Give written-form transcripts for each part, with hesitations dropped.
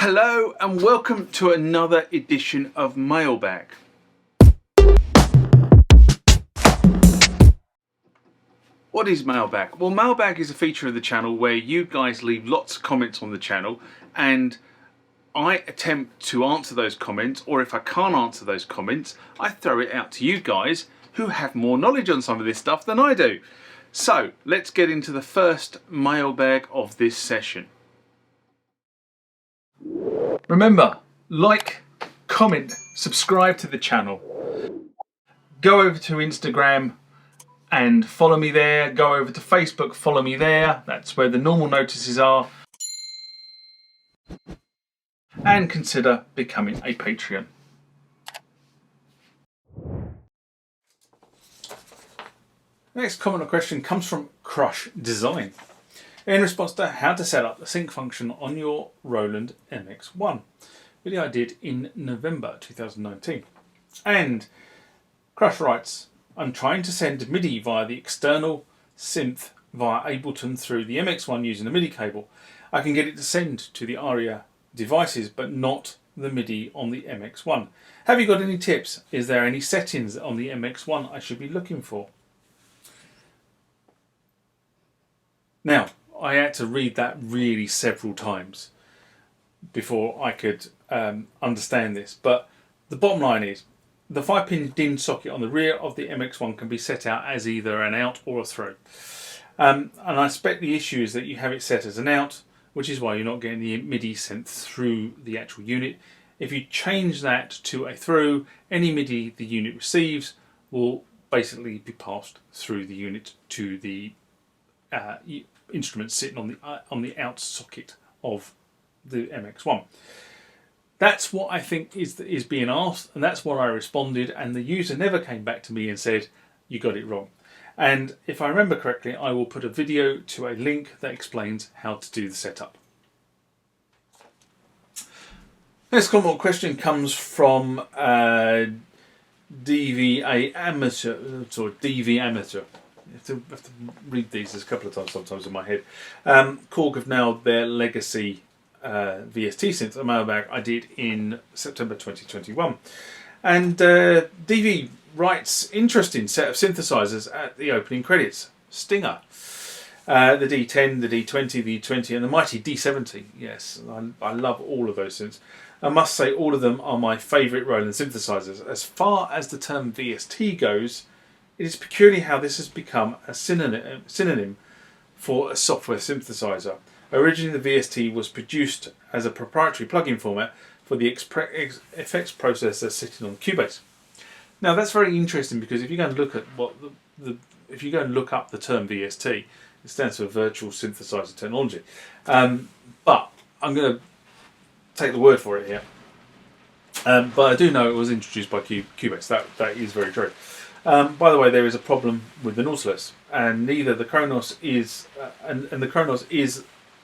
Hello and welcome to another edition of Mailbag. What is Mailbag? Well, Mailbag is a feature of the channel where you guys leave lots of comments on the channel and I attempt to answer those comments, or if I can't answer those comments, I throw it out to you guys who have more knowledge on some of this stuff than I do. So let's get into the first mailbag of this session. Remember, like, comment, subscribe to the channel. Go over to Instagram and follow me there. Go over to Facebook, follow me there. That's where the normal notices are. And consider becoming a Patreon. Next comment or question comes from Crush Design in response to how to set up the sync function on your Roland MX-1 video I did in November 2019. And Crush writes, I'm trying to send MIDI via the external synth via Ableton through the MX-1 using a MIDI cable. I can get it to send to the ARIA devices but not the MIDI on the MX-1. Have you got any tips? Is there any settings on the MX-1 I should be looking for? Now, I had to read that really several times before I could understand this, but the bottom line is the 5-pin DIN socket on the rear of the MX-1 can be set out as either an out or a through. And I expect the issue is that you have it set as an out, which is why you're not getting the MIDI sent through the actual unit. If you change that to a through, any MIDI the unit receives will basically be passed through the unit to the instrument sitting on the out socket of the MX-1. That's what I think is being asked, and that's what I responded, and the user never came back to me and said you got it wrong. And if I remember correctly, I will put a video to a link that explains how to do the setup. Next comment or question comes from DV Amateur. I have to read these a couple of times sometimes in my head. Korg have now their legacy VST synth, a Mailbag I did in September 2021. And DV writes, interesting set of synthesizers at the opening credits. Stinger. The D10, the D20, the E20 and the mighty D70. Yes, I love all of those synths. I must say all of them are my favourite Roland synthesizers. As far as the term VST goes, it is peculiar how this has become a synonym for a software synthesizer. Originally, the VST was produced as a proprietary plugin format for the effects processor sitting on Cubase. Now, that's very interesting because if you go and look at if you go and look up the term VST, it stands for Virtual Synthesizer Technology. But I'm going to take the word for it here. But I do know it was introduced by Cubase. That is very true. By the way, there is a problem with the Nautilus, and neither the Kronos is, and the Kronos is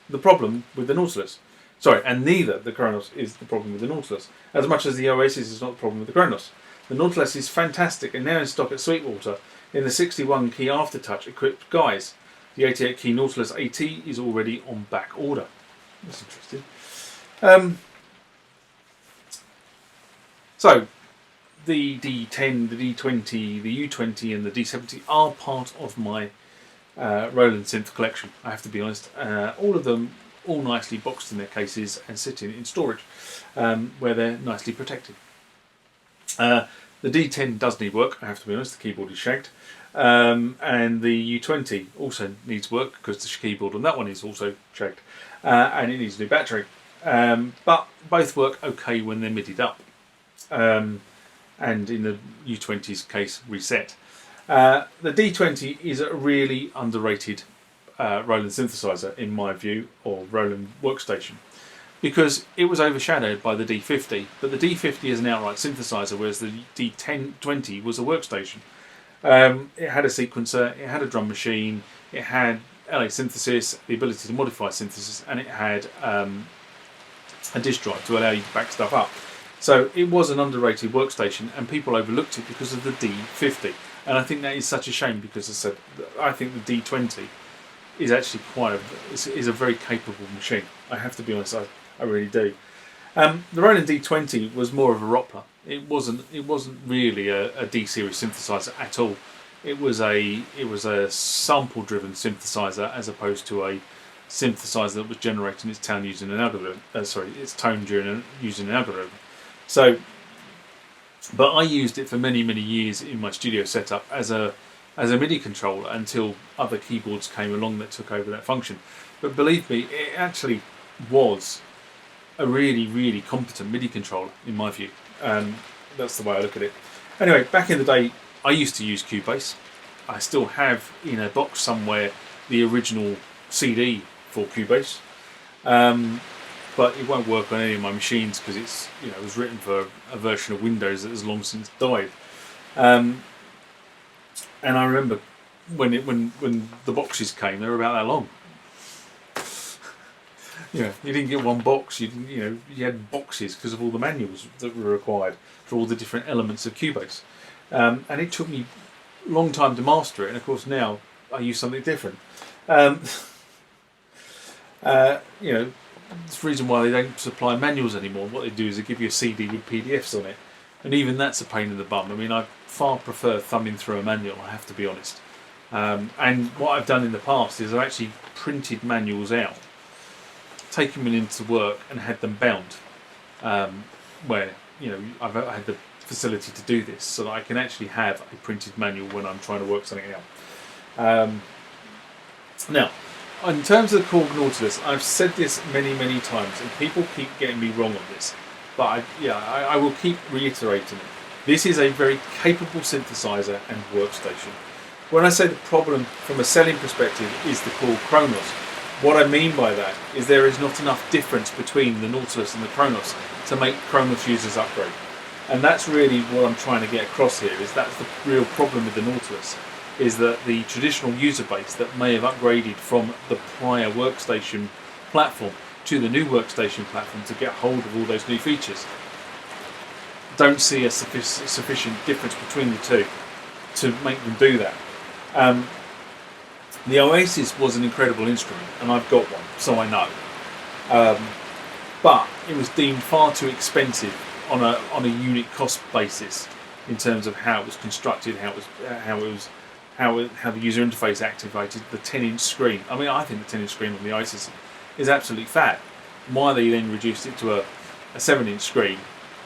the problem with the Nautilus. Sorry, and neither the Kronos is the problem with the Nautilus, as much as the Oasis is not the problem with the Kronos. The Nautilus is fantastic and now in stock at Sweetwater in the 61 key aftertouch equipped guise. The 88 key Nautilus AT is already on back order. That's interesting. So, the D10, the D20, the U20 and the D70 are part of my Roland synth collection, I have to be honest. All of them all nicely boxed in their cases and sitting in storage where they're nicely protected. The D10 does need work, I have to be honest, the keyboard is shagged. And the U20 also needs work because the keyboard on that one is also shagged. And it needs a new battery. But both work okay when they're MIDI'd up. And in the U20's case, reset. The D20 is a really underrated Roland synthesizer, in my view, or Roland workstation, because it was overshadowed by the D50, but the D50 is an outright synthesizer, whereas the D20 was a workstation. It had a sequencer, it had a drum machine, it had LA synthesis, the ability to modify synthesis, and it had a disk drive to allow you to back stuff up. So it was an underrated workstation, and people overlooked it because of the D50. And I think that is such a shame, because as I said, I think the D20 is actually is a very capable machine. I have to be honest, I really do. The Roland D20 was more of a Roppler. It wasn't really a D series synthesizer at all. It was a sample driven synthesizer as opposed to a synthesizer that was generating its tone using an algorithm. Using an algorithm. So, but I used it for many years in my studio setup as a MIDI controller until other keyboards came along that took over that function. But believe me, it actually was a really competent MIDI controller in my view. That's the way I look at it. Anyway, back in the day, I used to use Cubase. I still have in a box somewhere the original CD for Cubase, but it won't work on any of my machines because it was written for a version of Windows that has long since died. And I remember when the boxes came, they were about that long. You didn't get one box. You had boxes because of all the manuals that were required for all the different elements of Cubase, and it took me a long time to master it. And of course now I use something different. It's the reason why they don't supply manuals anymore. What they do is they give you a CD with PDFs on it, and even that's a pain in the bum. I mean, I far prefer thumbing through a manual, I have to be honest. And what I've done in the past is I've actually printed manuals out, taken them into work and had them bound, where I've had the facility to do this so that I can actually have a printed manual when I'm trying to work something out. Now, in terms of the Korg Nautilus, I've said this many times, and people keep getting me wrong on this, but I will keep reiterating it. This is a very capable synthesizer and workstation. When I say the problem from a selling perspective is the Korg Kronos, what I mean by that is there is not enough difference between the Nautilus and the Kronos to make Kronos users upgrade. And that's really what I'm trying to get across here, is that's the real problem with the Nautilus, is that the traditional user base that may have upgraded from the prior workstation platform to the new workstation platform to get hold of all those new features don't see a sufficient difference between the two to make them do that. The Oasis was an incredible instrument, and I've got one, so I know. But it was deemed far too expensive on a unit cost basis in terms of how it was constructed, how the user interface activated, the 10-inch screen. I mean, I think the 10-inch screen on the Oasis is absolutely fat. Why they then reduced it to a 7-inch screen?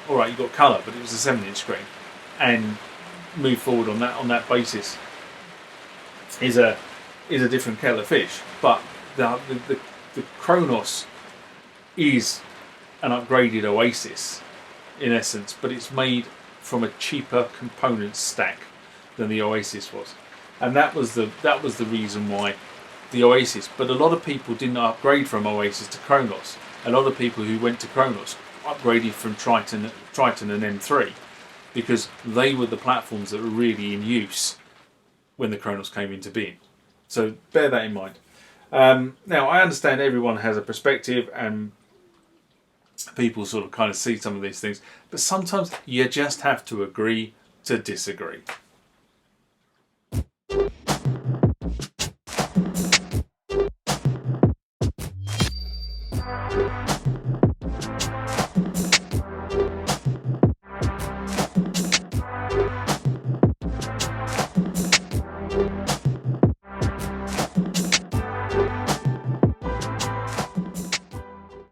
All right, you got colour, but it was a 7-inch screen, and move forward on that basis is a different kettle of fish. But the Kronos is an upgraded Oasis in essence, but it's made from a cheaper component stack than the Oasis was, and that was the reason why the Oasis. But a lot of people didn't upgrade from Oasis to Kronos. A lot of people who went to Kronos upgraded from Triton and M3 because they were the platforms that were really in use when the Kronos came into being. So bear that in mind. Now, I understand everyone has a perspective and people sort of kind of see some of these things, but sometimes you just have to agree to disagree.